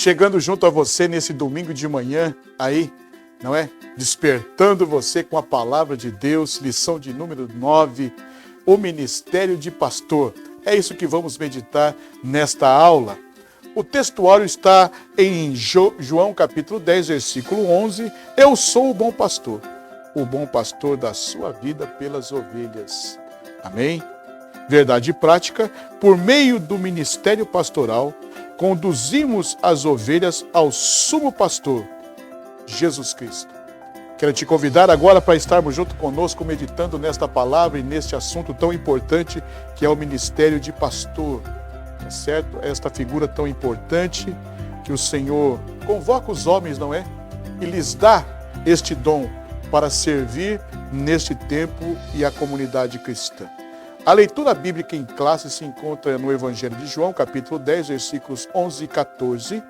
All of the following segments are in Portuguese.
chegando junto a você nesse domingo de manhã, aí, não é? Despertando você com a palavra de Deus, lição de número 9, o ministério de pastor. É isso que vamos meditar nesta aula. O textuário está em João capítulo 10, versículo 11. Eu sou o bom pastor da sua vida pelas ovelhas. Amém? Verdade prática, por meio do ministério pastoral, conduzimos as ovelhas ao sumo pastor, Jesus Cristo. Quero te convidar agora para estarmos junto conosco meditando nesta palavra e neste assunto tão importante que é o ministério de pastor. Tá certo? Esta figura tão importante que o Senhor convoca os homens, não é? E lhes dá este dom para servir neste tempo e a comunidade cristã. A leitura bíblica em classe se encontra no Evangelho de João, capítulo 10, versículos 11 e 14,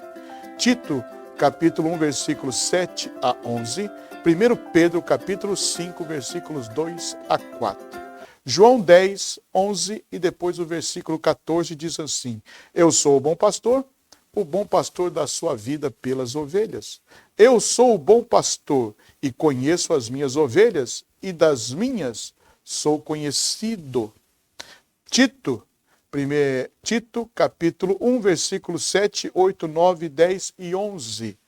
Tito, capítulo 1, versículos 7 a 11, 1 Pedro, capítulo 5, versículos 2 a 4. João 10, 11 e depois o versículo 14 diz assim: Eu sou o bom pastor da sua vida pelas ovelhas. Eu sou o bom pastor e conheço as minhas ovelhas e das minhas sou conhecido. Tito, capítulo 1, versículos 7, 8, 9, 10 e 11.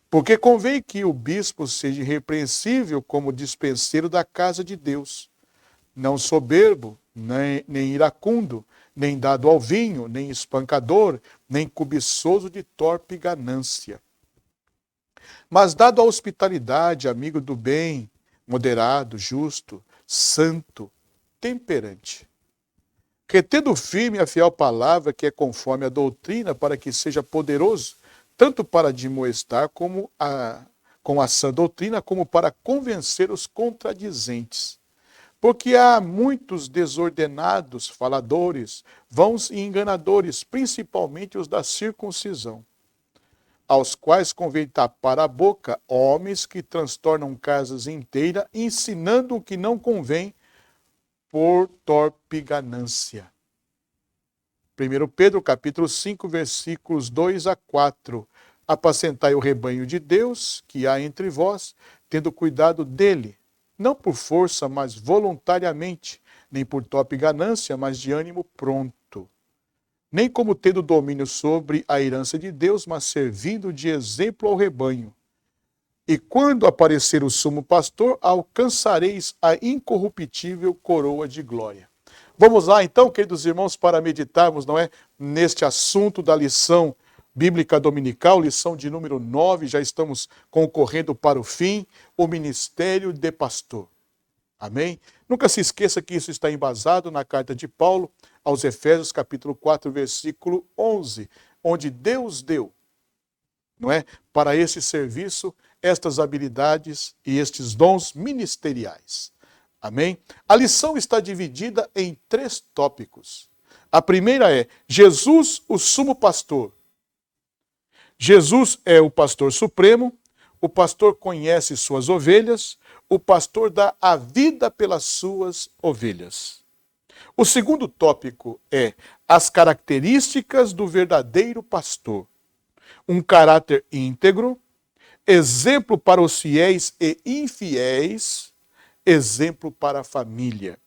Porque convém que o bispo seja irrepreensível como dispenseiro da casa de Deus, não soberbo, nem iracundo, nem dado ao vinho, nem espancador, nem cobiçoso de torpe ganância. Mas dado à hospitalidade, amigo do bem, moderado, justo, santo, temperante. Retendo firme a fiel palavra que é conforme a doutrina, para que seja poderoso, tanto para admoestar com a sã doutrina, como para convencer os contradizentes. Porque há muitos desordenados, faladores, vãos e enganadores, principalmente os da circuncisão, aos quais convém tapar a boca homens que transtornam casas inteiras, ensinando o que não convém por torpe ganância. 1 Pedro, capítulo 5, versículos 2 a 4. Apacentai o rebanho de Deus que há entre vós, tendo cuidado dele, não por força, mas voluntariamente, nem por torpe ganância, mas de ânimo pronto. Nem como tendo domínio sobre a herança de Deus, mas servindo de exemplo ao rebanho. E quando aparecer o sumo pastor, alcançareis a incorruptível coroa de glória. Vamos lá então, queridos irmãos, para meditarmos, não é, neste assunto da lição bíblica dominical, lição de número 9, já estamos concorrendo para o fim, o ministério de pastor. Amém? Nunca se esqueça que isso está embasado na carta de Paulo aos Efésios, capítulo 4, versículo 11, onde Deus deu, não é, para esse serviço, estas habilidades e estes dons ministeriais. Amém? A lição está dividida em 3 tópicos. A primeira é Jesus, o sumo pastor. Jesus é o pastor supremo, o pastor conhece suas ovelhas, o pastor dá a vida pelas suas ovelhas. O segundo tópico é as características do verdadeiro pastor. Um caráter íntegro, exemplo para os fiéis e infiéis, exemplo para a família.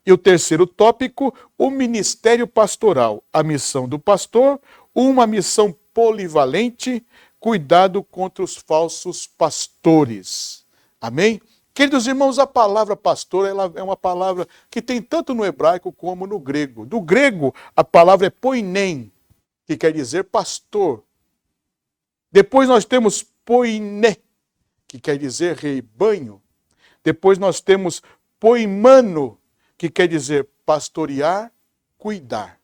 E o terceiro tópico, o ministério pastoral, a missão do pastor, uma missão polivalente, cuidado contra os falsos pastores. Amém? Queridos irmãos, a palavra pastor ela é uma palavra que tem tanto no hebraico como no grego. Do grego, a palavra é poimen, que quer dizer pastor. Depois nós temos poiné, que quer dizer rebanho. Depois nós temos poimano, que quer dizer pastorear, cuidar.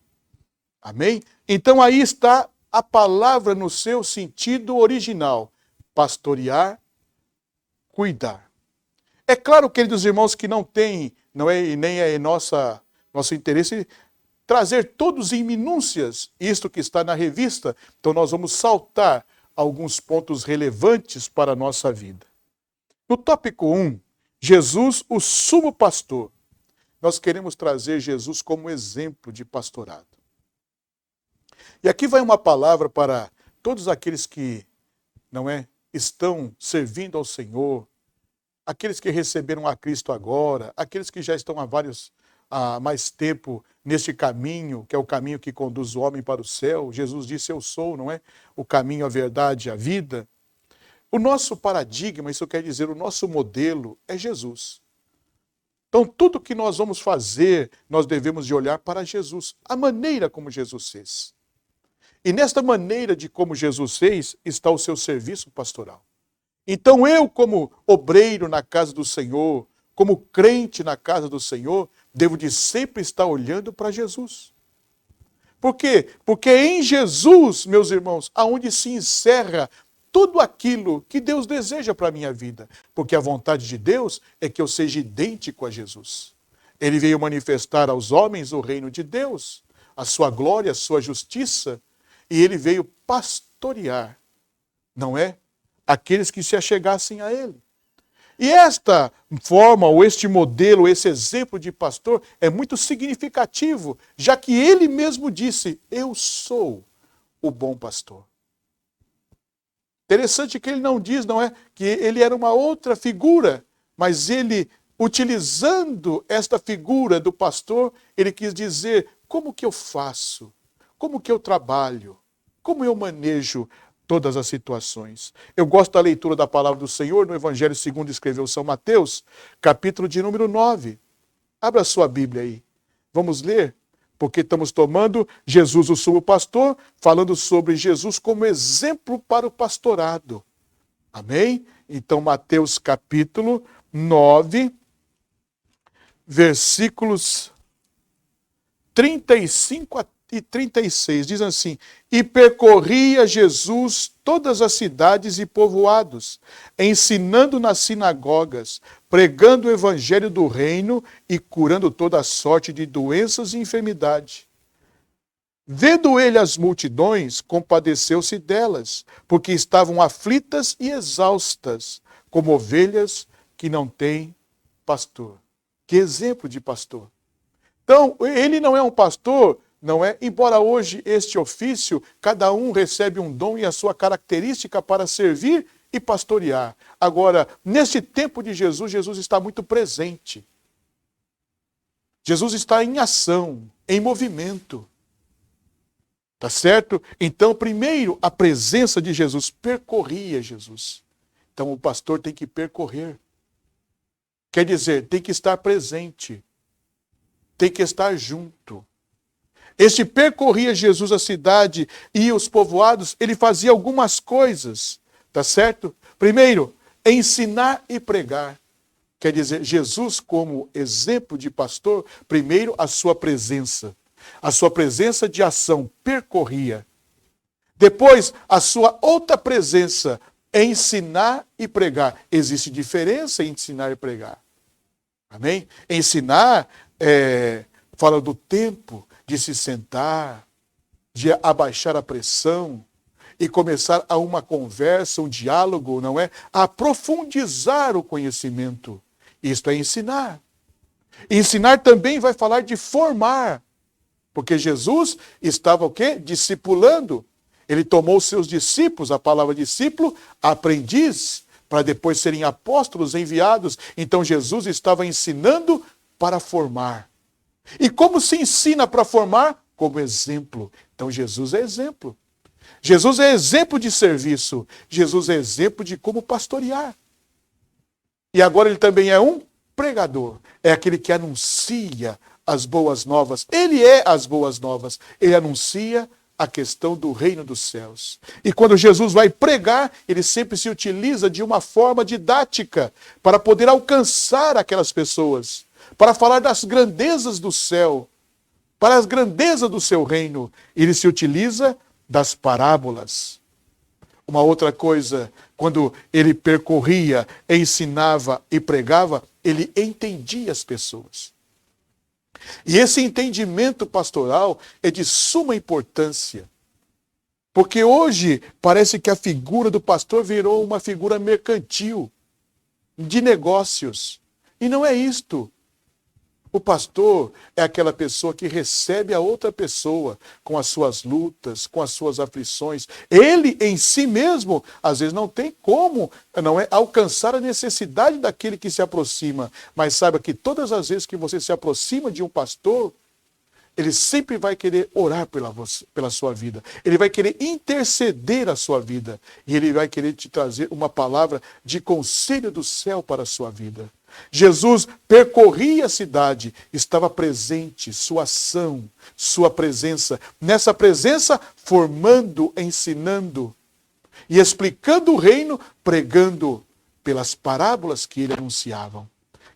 Amém? Então aí está a palavra no seu sentido original. Pastorear, cuidar. É claro, queridos irmãos, que não é nem é nosso interesse trazer todos em minúcias isto que está na revista. Então nós vamos saltar alguns pontos relevantes para a nossa vida. No tópico 1, Jesus, o sumo pastor. Nós queremos trazer Jesus como exemplo de pastorado. E aqui vai uma palavra para todos aqueles que, não é, estão servindo ao Senhor, aqueles que receberam a Cristo agora, aqueles que já estão há mais tempo neste caminho, que é o caminho que conduz o homem para o céu. Jesus disse: eu sou, não é? O caminho, a verdade, a vida. O nosso paradigma, isso quer dizer, o nosso modelo é Jesus. Então, tudo que nós vamos fazer, nós devemos de olhar para Jesus, a maneira como Jesus fez. E nesta maneira de como Jesus fez, está o seu serviço pastoral. Então eu, como obreiro na casa do Senhor, como crente na casa do Senhor, devo de sempre estar olhando para Jesus. Por quê? Porque é em Jesus, meus irmãos, aonde se encerra tudo aquilo que Deus deseja para a minha vida. Porque a vontade de Deus é que eu seja idêntico a Jesus. Ele veio manifestar aos homens o reino de Deus, a sua glória, a sua justiça, e ele veio pastorear, não é? Aqueles que se achegassem a ele. E esta forma, ou este modelo, esse exemplo de pastor é muito significativo, já que ele mesmo disse: eu sou o bom pastor. Interessante que ele não diz, não é, que ele era uma outra figura, mas ele, utilizando esta figura do pastor, ele quis dizer: como que eu faço? Como que eu trabalho? Como eu manejo todas as situações? Eu gosto da leitura da palavra do Senhor no Evangelho segundo escreveu São Mateus, capítulo de número 9. Abra a sua Bíblia aí. Vamos ler, porque estamos tomando Jesus, o sumo pastor, falando sobre Jesus como exemplo para o pastorado. Amém? Então, Mateus capítulo 9, versículos 35 e 36, diz assim: e percorria Jesus todas as cidades e povoados, ensinando nas sinagogas, pregando o evangelho do reino e curando toda sorte de doenças e enfermidade. Vendo ele as multidões, compadeceu-se delas, porque estavam aflitas e exaustas, como ovelhas que não têm pastor. Que exemplo de pastor! Então, ele não é um pastor, não é? Embora hoje este ofício, cada um recebe um dom e a sua característica para servir e pastorear. Agora, neste tempo de Jesus, Jesus está muito presente. Jesus está em ação, em movimento. Tá certo? Então, primeiro, a presença de Jesus percorria Jesus. Então, o pastor tem que percorrer. Quer dizer, tem que estar presente. Tem que estar junto. Este percorria Jesus a cidade e os povoados, ele fazia algumas coisas, tá certo? Primeiro, ensinar e pregar. Quer dizer, Jesus como exemplo de pastor, primeiro a sua presença de ação percorria. Depois, a sua outra presença, ensinar e pregar. Existe diferença em ensinar e pregar. Amém? Ensinar fala do tempo de se sentar, de abaixar a pressão e começar a uma conversa, um diálogo, não é? A profundizar o conhecimento. Isto é ensinar. Ensinar também vai falar de formar. Porque Jesus estava o quê? Discipulando. Ele tomou os seus discípulos, a palavra discípulo, aprendiz, para depois serem apóstolos enviados. Então Jesus estava ensinando para formar. E como se ensina para formar? Como exemplo. Então Jesus é exemplo. Jesus é exemplo de serviço. Jesus é exemplo de como pastorear. E agora ele também é um pregador. É aquele que anuncia as boas novas. Ele é as boas novas. Ele anuncia a questão do reino dos céus. E quando Jesus vai pregar, ele sempre se utiliza de uma forma didática para poder alcançar aquelas pessoas, para falar das grandezas do céu, para as grandezas do seu reino. Ele se utiliza das parábolas. Uma outra coisa, quando ele percorria, ensinava e pregava, ele entendia as pessoas. E esse entendimento pastoral é de suma importância. Porque hoje parece que a figura do pastor virou uma figura mercantil, de negócios. E não é isto. O pastor é aquela pessoa que recebe a outra pessoa com as suas lutas, com as suas aflições. Ele em si mesmo, às vezes, não tem como alcançar a necessidade daquele que se aproxima. Mas saiba que todas as vezes que você se aproxima de um pastor, ele sempre vai querer orar pela sua vida. Ele vai querer interceder a sua vida. E ele vai querer te trazer uma palavra de conselho do céu para a sua vida. Jesus percorria a cidade, estava presente, sua ação, sua presença. Nessa presença, formando, ensinando e explicando o reino, pregando pelas parábolas que ele anunciava.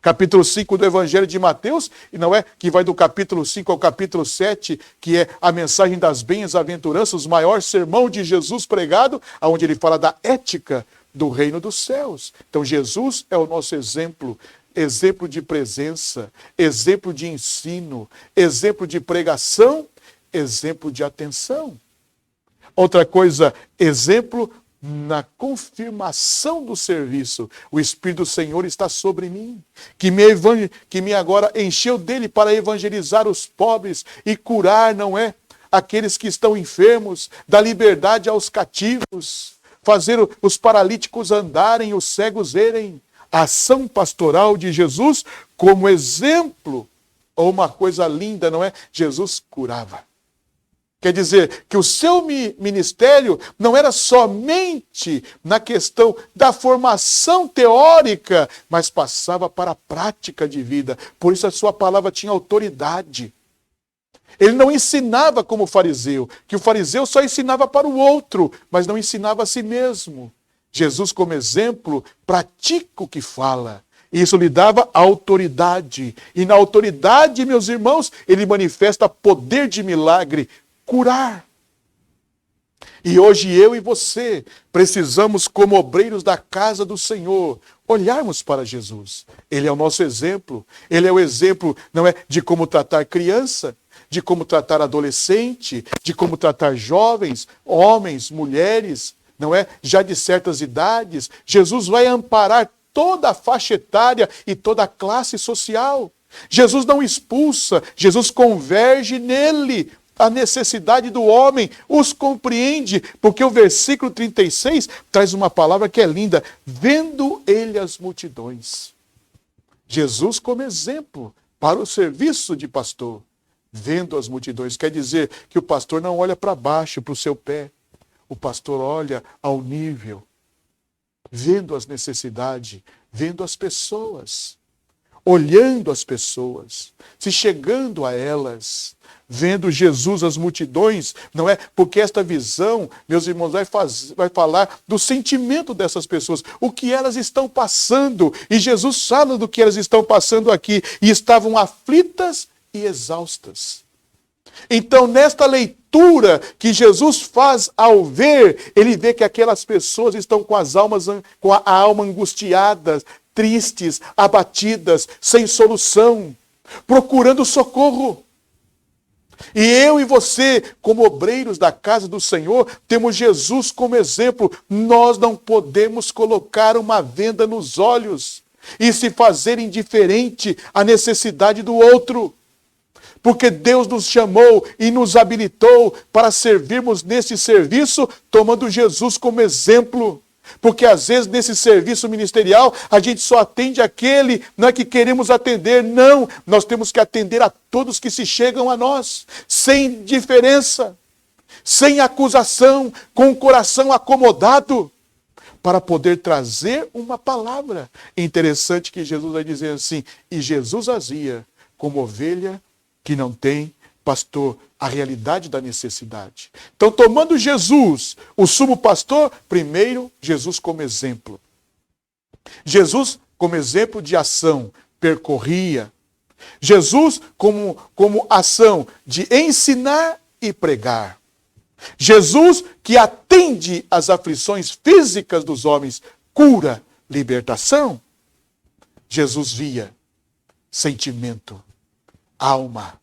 Capítulo 5 do Evangelho de Mateus, e não é que vai do capítulo 5 ao capítulo 7, que é a mensagem das bem-aventuranças, o maior sermão de Jesus pregado, onde ele fala da ética do reino dos céus. Então Jesus é o nosso exemplo, exemplo de presença, exemplo de ensino, exemplo de pregação, exemplo de atenção. Outra coisa, exemplo na confirmação do serviço. O Espírito do Senhor está sobre mim, que me agora encheu dele para evangelizar os pobres e curar, não é? Aqueles que estão enfermos, dar liberdade aos cativos, fazer os paralíticos andarem, os cegos verem. A ação pastoral de Jesus como exemplo, ou uma coisa linda, não é? Jesus curava. Quer dizer que o seu ministério não era somente na questão da formação teórica, mas passava para a prática de vida. Por isso a sua palavra tinha autoridade. Ele não ensinava como o fariseu, que o fariseu só ensinava para o outro, mas não ensinava a si mesmo. Jesus, como exemplo, pratica o que fala. Isso lhe dava autoridade. E na autoridade, meus irmãos, ele manifesta poder de milagre, curar. E hoje eu e você precisamos, como obreiros da casa do Senhor, olharmos para Jesus. Ele é o nosso exemplo. Ele é o exemplo, não é, de como tratar criança, de como tratar adolescente, de como tratar jovens, homens, mulheres, não é, já de certas idades. Jesus vai amparar toda a faixa etária e toda a classe social. Jesus não expulsa, Jesus converge nele a necessidade do homem, os compreende, porque o versículo 36 traz uma palavra que é linda, vendo ele as multidões. Jesus como exemplo para o serviço de pastor, vendo as multidões, quer dizer que o pastor não olha para baixo, para o seu pé, o pastor olha ao nível, vendo as necessidades, vendo as pessoas, olhando as pessoas, se chegando a elas, vendo Jesus, as multidões, não é? Porque esta visão, meus irmãos, vai falar do sentimento dessas pessoas, o que elas estão passando. E Jesus fala do que elas estão passando aqui. E estavam aflitas e exaustas. Então, nesta leitura que Jesus faz ao ver, ele vê que aquelas pessoas estão com a alma angustiadas, tristes, abatidas, sem solução, procurando socorro. E eu e você, como obreiros da casa do Senhor, temos Jesus como exemplo. Nós não podemos colocar uma venda nos olhos e se fazer indiferente à necessidade do outro. Porque Deus nos chamou e nos habilitou para servirmos nesse serviço, tomando Jesus como exemplo. Porque às vezes nesse serviço ministerial a gente só atende aquele, não é que queremos atender, não. Nós temos que atender a todos que se chegam a nós, sem diferença, sem acusação, com o coração acomodado, para poder trazer uma palavra. É interessante que Jesus vai dizer assim, e Jesus azia como ovelha que não tem pastor, a realidade da necessidade. Então, tomando Jesus, o sumo pastor, primeiro, Jesus como exemplo. Jesus como exemplo de ação, percorria. Jesus como ação de ensinar e pregar. Jesus que atende às aflições físicas dos homens, cura, libertação. Jesus via sentimento, alma.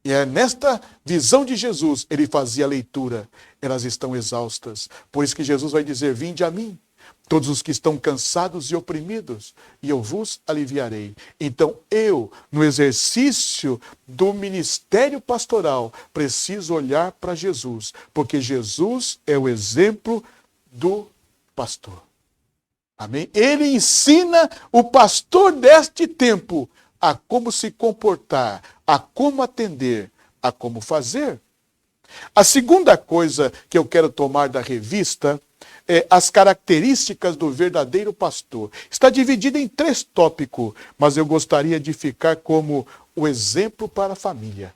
E é nesta visão de Jesus, ele fazia a leitura. Elas estão exaustas. Por isso que Jesus vai dizer, vinde a mim, todos os que estão cansados e oprimidos, e eu vos aliviarei. Então eu, no exercício do ministério pastoral, preciso olhar para Jesus, porque Jesus é o exemplo do pastor. Amém? Ele ensina o pastor deste tempo a como se comportar, a como atender, a como fazer. A segunda coisa que eu quero tomar da revista é as características do verdadeiro pastor. Está dividida em 3 tópicos, mas eu gostaria de ficar como o exemplo para a família.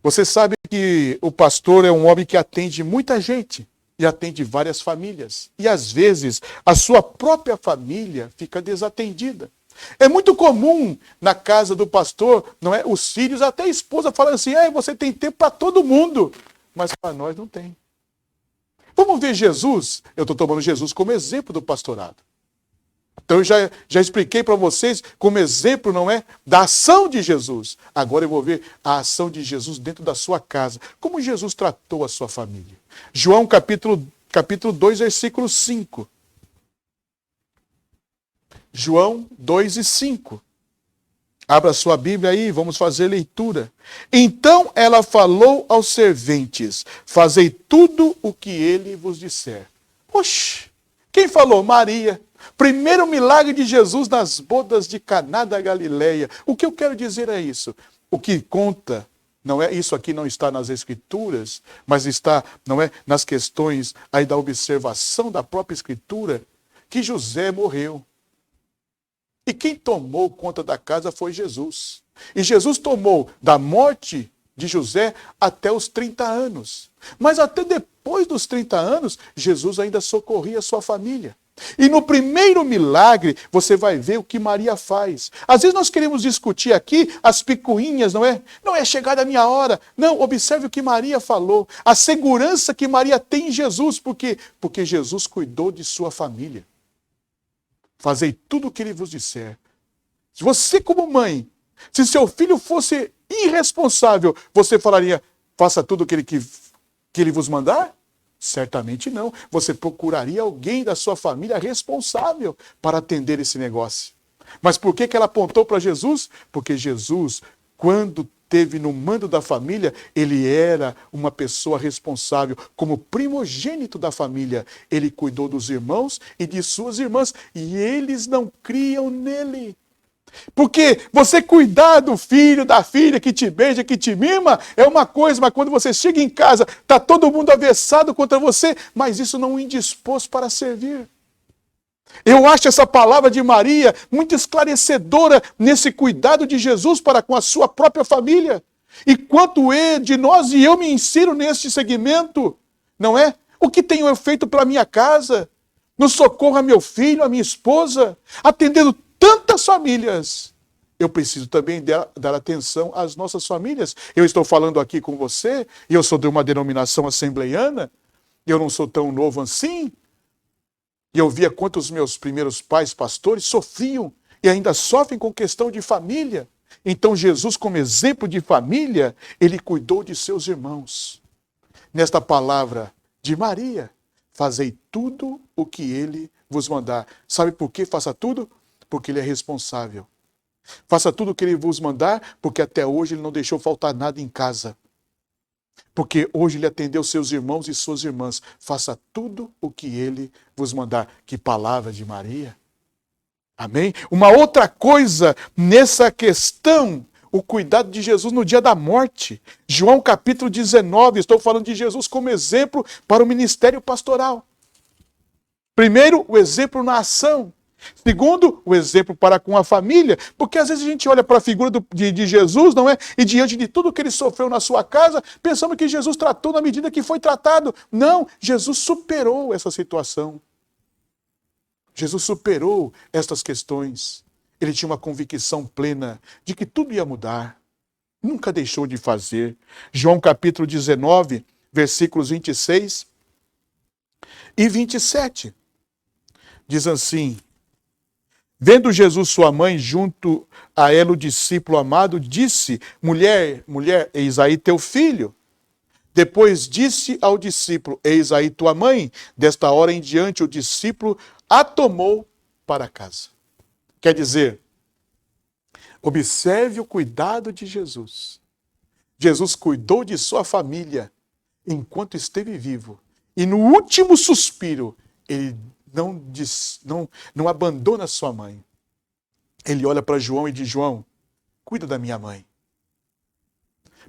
Você sabe que o pastor é um homem que atende muita gente e atende várias famílias. E às vezes a sua própria família fica desatendida. É muito comum na casa do pastor, não é? Os filhos, até a esposa, falando assim: você tem tempo para todo mundo, mas para nós não tem. Vamos ver Jesus? Eu estou tomando Jesus como exemplo do pastorado. Então eu já expliquei para vocês como exemplo, não é? Da ação de Jesus. Agora eu vou ver a ação de Jesus dentro da sua casa. Como Jesus tratou a sua família. João capítulo 2, versículo 5. João 2 e 5. Abra sua Bíblia aí, vamos fazer leitura. Então ela falou aos serventes: fazei tudo o que ele vos disser. Oxe, quem falou? Maria. Primeiro milagre de Jesus nas bodas de Caná da Galileia. O que eu quero dizer é isso. O que conta, não é isso aqui, não está nas Escrituras, mas está, não é, nas questões aí da observação da própria Escritura, que José morreu. E quem tomou conta da casa foi Jesus. E Jesus tomou da morte de José até os 30 anos. Mas até depois dos 30 anos, Jesus ainda socorria a sua família. E no primeiro milagre, você vai ver o que Maria faz. Às vezes nós queremos discutir aqui as picuinhas, não é? Não é chegada a minha hora. Não, observe o que Maria falou. A segurança que Maria tem em Jesus. Por quê? Porque Jesus cuidou de sua família. Fazei tudo o que ele vos disser. Se você, como mãe, se seu filho fosse irresponsável, você falaria: faça tudo o que ele vos mandar? Certamente não. Você procuraria alguém da sua família responsável para atender esse negócio. Mas por que ela apontou para Jesus? Porque Jesus, quando teve no mando da família, ele era uma pessoa responsável. Como primogênito da família, ele cuidou dos irmãos e de suas irmãs. E eles não criam nele. Porque você cuidar do filho, da filha que te beija, que te mima, é uma coisa, mas quando você chega em casa, está todo mundo avessado contra você, mas isso não o indispôs para servir. Eu acho essa palavra de Maria muito esclarecedora nesse cuidado de Jesus para com a sua própria família. E quanto de nós e eu me insiro neste segmento, não é? O que tenho eu feito pela minha casa? No socorro a meu filho, a minha esposa, atendendo tantas famílias. Eu preciso também dar atenção às nossas famílias. Eu estou falando aqui com você, e eu sou de uma denominação assembleiana, eu não sou tão novo assim. E eu via quantos meus primeiros pais pastores sofriam e ainda sofrem com questão de família. Então Jesus, como exemplo de família, ele cuidou de seus irmãos. Nesta palavra de Maria, fazei tudo o que ele vos mandar. Sabe por que faça tudo? Porque ele é responsável. Faça tudo o que ele vos mandar, porque até hoje ele não deixou faltar nada em casa. Porque hoje ele atendeu seus irmãos e suas irmãs. Faça tudo o que ele vos mandar. Que palavra de Maria. Amém? Uma outra coisa nessa questão, o cuidado de Jesus no dia da morte. João capítulo 19, estou falando de Jesus como exemplo para o ministério pastoral. Primeiro, o exemplo na ação. Segundo, o exemplo para com a família, porque às vezes a gente olha para a figura de Jesus, não é? E diante de tudo que ele sofreu na sua casa, pensamos que Jesus tratou na medida que foi tratado. Não, Jesus superou essa situação. Jesus superou estas questões. Ele tinha uma convicção plena de que tudo ia mudar. Nunca deixou de fazer. João capítulo 19, versículos 26 e 27. Diz assim: vendo Jesus sua mãe junto a ela o discípulo amado, disse: mulher, eis aí teu filho. Depois disse ao discípulo: eis aí tua mãe. Desta hora em diante o discípulo a tomou para casa. Quer dizer, observe o cuidado de Jesus. Jesus cuidou de sua família enquanto esteve vivo. E no último suspiro, ele não abandona sua mãe. Ele olha para João e diz: João, cuida da minha mãe.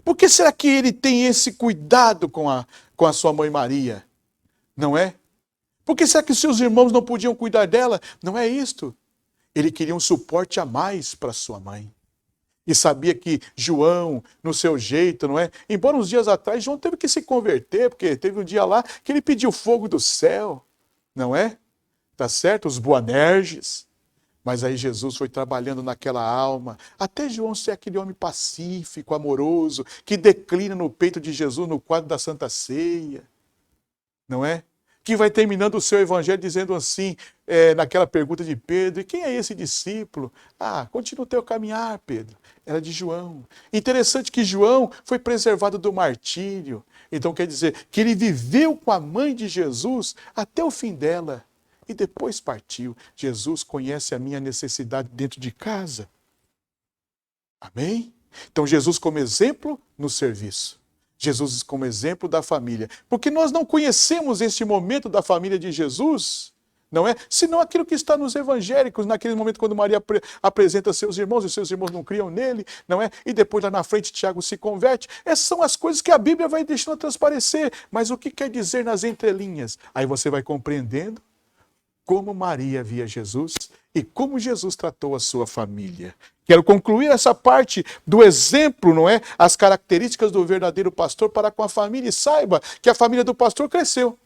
Por que será que ele tem esse cuidado com a sua mãe Maria? Não é? Por que será que seus irmãos não podiam cuidar dela? Não é isto. Ele queria um suporte a mais para sua mãe. E sabia que João, no seu jeito, não é? Embora uns dias atrás, João teve que se converter, porque teve um dia lá que ele pediu fogo do céu, não é? Tá certo? Os Boanerges. Mas aí Jesus foi trabalhando naquela alma, até João ser aquele homem pacífico, amoroso, que declina no peito de Jesus no quadro da Santa Ceia, não é? Que vai terminando o seu evangelho dizendo assim, naquela pergunta de Pedro: e quem é esse discípulo? Ah, continua o teu caminhar, Pedro. Era de João. Interessante que João foi preservado do martírio. Então quer dizer que ele viveu com a mãe de Jesus até o fim dela. E depois partiu. Jesus conhece a minha necessidade dentro de casa. Amém? Então Jesus como exemplo no serviço. Jesus como exemplo da família. Porque nós não conhecemos este momento da família de Jesus, não é? Senão aquilo que está nos evangélicos, naquele momento quando Maria apresenta seus irmãos, e seus irmãos não criam nele, não é? E depois lá na frente Tiago se converte. Essas são as coisas que a Bíblia vai deixando transparecer. Mas o que quer dizer nas entrelinhas? Aí você vai compreendendo como Maria via Jesus e como Jesus tratou a sua família. Quero concluir essa parte do exemplo, não é? As características do verdadeiro pastor para com a família. E saiba que a família do pastor cresceu.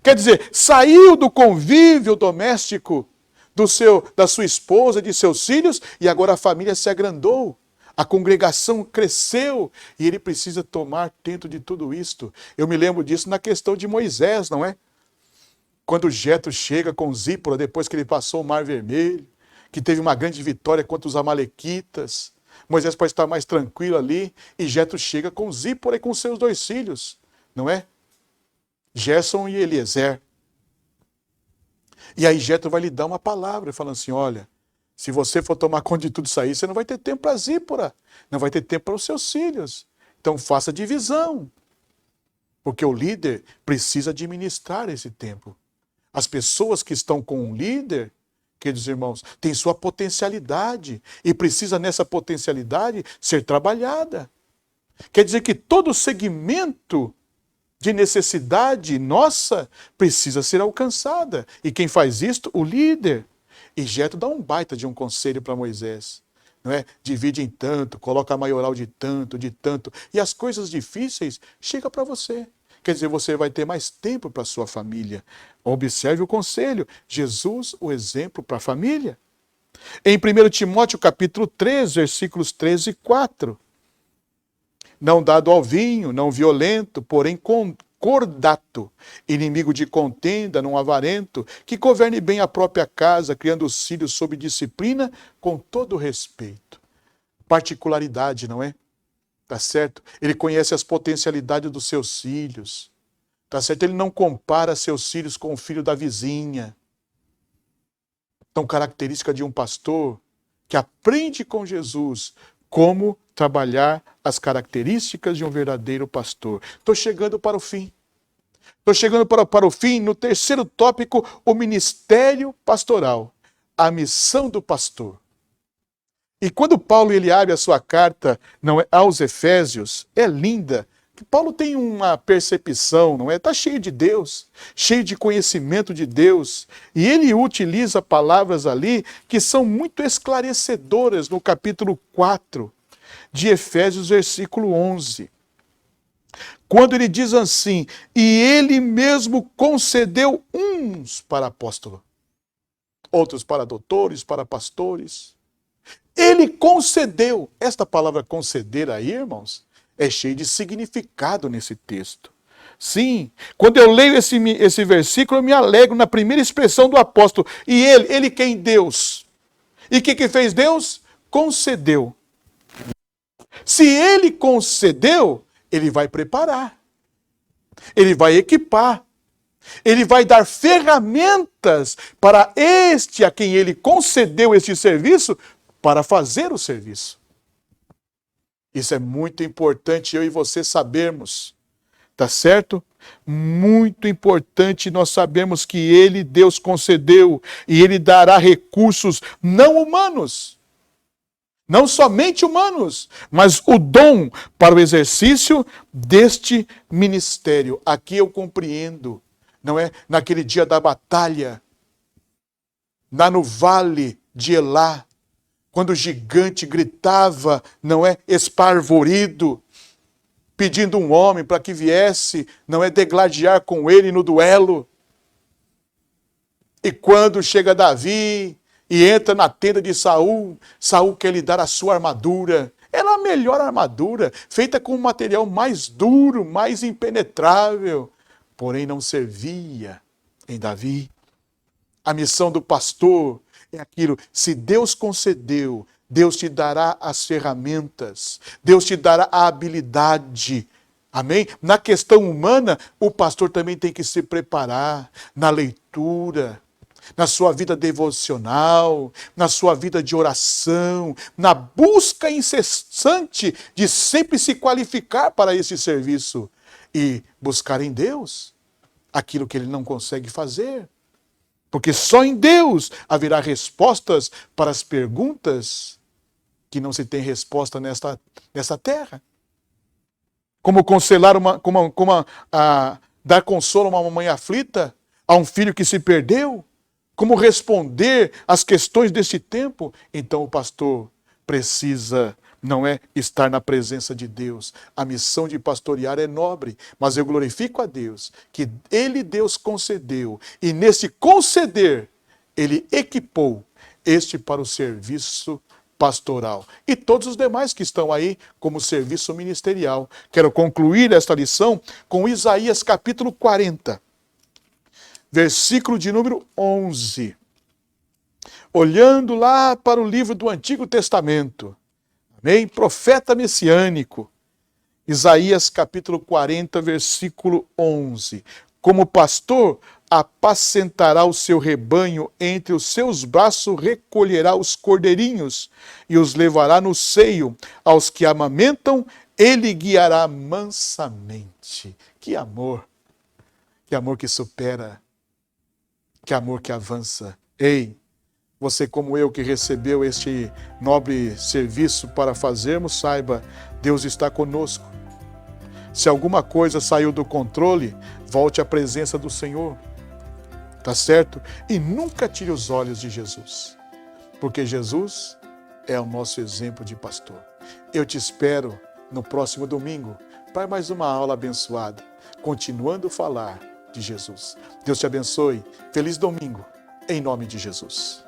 Quer dizer, saiu do convívio doméstico da sua esposa, de seus filhos, e agora a família se agrandou. A congregação cresceu e ele precisa tomar dentro de tudo isto. Eu me lembro disso na questão de Moisés, não é? Quando Jetro chega com Zípora, depois que ele passou o Mar Vermelho, que teve uma grande vitória contra os amalequitas, Moisés pode estar mais tranquilo ali, e Jetro chega com Zípora e com seus 2 filhos, não é? Gerson e Eliezer. E aí Jetro vai lhe dar uma palavra, falando assim: olha, se você for tomar conta de tudo isso aí, você não vai ter tempo para Zípora, não vai ter tempo para os seus filhos. Então faça divisão, porque o líder precisa administrar esse tempo. As pessoas que estão com um líder, queridos irmãos, têm sua potencialidade e precisa nessa potencialidade ser trabalhada. Quer dizer que todo segmento de necessidade nossa precisa ser alcançada. E quem faz isto? O líder. E Jetro dá um baita de um conselho para Moisés. Não é? Divide em tanto, coloca a maioral de tanto, e as coisas difíceis chegam para você. Quer dizer, você vai ter mais tempo para a sua família. Observe o conselho. Jesus, o exemplo para a família. Em 1 Timóteo capítulo 3, versículos 13 e 4. Não dado ao vinho, não violento, porém concordato, inimigo de contenda, não avarento, que governe bem a própria casa, criando os filhos sob disciplina, com todo respeito. Particularidade, não é? Tá certo? Ele conhece as potencialidades dos seus filhos. Tá certo? Ele não compara seus filhos com o filho da vizinha. Então, característica de um pastor que aprende com Jesus como trabalhar as características de um verdadeiro pastor. Estou chegando para o fim. Estou chegando para o fim no terceiro tópico, o ministério pastoral. A missão do pastor. E quando Paulo ele abre a sua carta aos Efésios, é linda. Paulo tem uma percepção, não é? Está cheio de Deus, cheio de conhecimento de Deus. E ele utiliza palavras ali que são muito esclarecedoras no capítulo 4 de Efésios, versículo 11. Quando ele diz assim: e ele mesmo concedeu uns para apóstolo, outros para doutores, para pastores. Ele concedeu. Esta palavra conceder aí, irmãos, é cheia de significado nesse texto. Sim, quando eu leio esse versículo, eu me alegro na primeira expressão do apóstolo. E ele quem? Deus. E o que fez Deus? Concedeu. Se ele concedeu, ele vai preparar. Ele vai equipar. Ele vai dar ferramentas para este a quem ele concedeu este serviço para fazer o serviço. Isso é muito importante eu e você sabermos, tá certo? Muito importante nós sabermos que ele, Deus, concedeu e ele dará recursos não humanos, não somente humanos, mas o dom para o exercício deste ministério. Aqui eu compreendo, não é? Naquele dia da batalha, lá no vale de Elá, quando o gigante gritava, não é? Esparvorido, pedindo um homem para que viesse, não é? Degladiar com ele no duelo. E quando chega Davi e entra na tenda de Saul, Saul quer lhe dar a sua armadura. Era a melhor armadura, feita com um material mais duro, mais impenetrável. Porém não servia em Davi. A missão do pastor é aquilo, se Deus concedeu, Deus te dará as ferramentas, Deus te dará a habilidade. Amém? Na questão humana, o pastor também tem que se preparar na leitura, na sua vida devocional, na sua vida de oração, na busca incessante de sempre se qualificar para esse serviço e buscar em Deus aquilo que ele não consegue fazer. Porque só em Deus haverá respostas para as perguntas que não se tem resposta nesta terra. Como consolar dar consolo a uma mãe aflita, a um filho que se perdeu? Como responder às questões deste tempo? Então o pastor precisa, não é, estar na presença de Deus. A missão de pastorear é nobre, mas eu glorifico a Deus, que ele, Deus, concedeu. E nesse conceder, ele equipou este para o serviço pastoral. E todos os demais que estão aí como serviço ministerial. Quero concluir esta lição com Isaías capítulo 40, versículo de número 11. Olhando lá para o livro do Antigo Testamento. Amém? Profeta messiânico. Isaías capítulo 40, versículo 11. Como pastor, apacentará o seu rebanho, entre os seus braços recolherá os cordeirinhos e os levará no seio. Aos que amamentam, ele guiará mansamente. Que amor que supera, que amor que avança. Ei, você como eu que recebeu este nobre serviço para fazermos, saiba, Deus está conosco. Se alguma coisa saiu do controle, volte à presença do Senhor. Tá certo? E nunca tire os olhos de Jesus. Porque Jesus é o nosso exemplo de pastor. Eu te espero no próximo domingo para mais uma aula abençoada, continuando a falar de Jesus. Deus te abençoe. Feliz domingo, em nome de Jesus.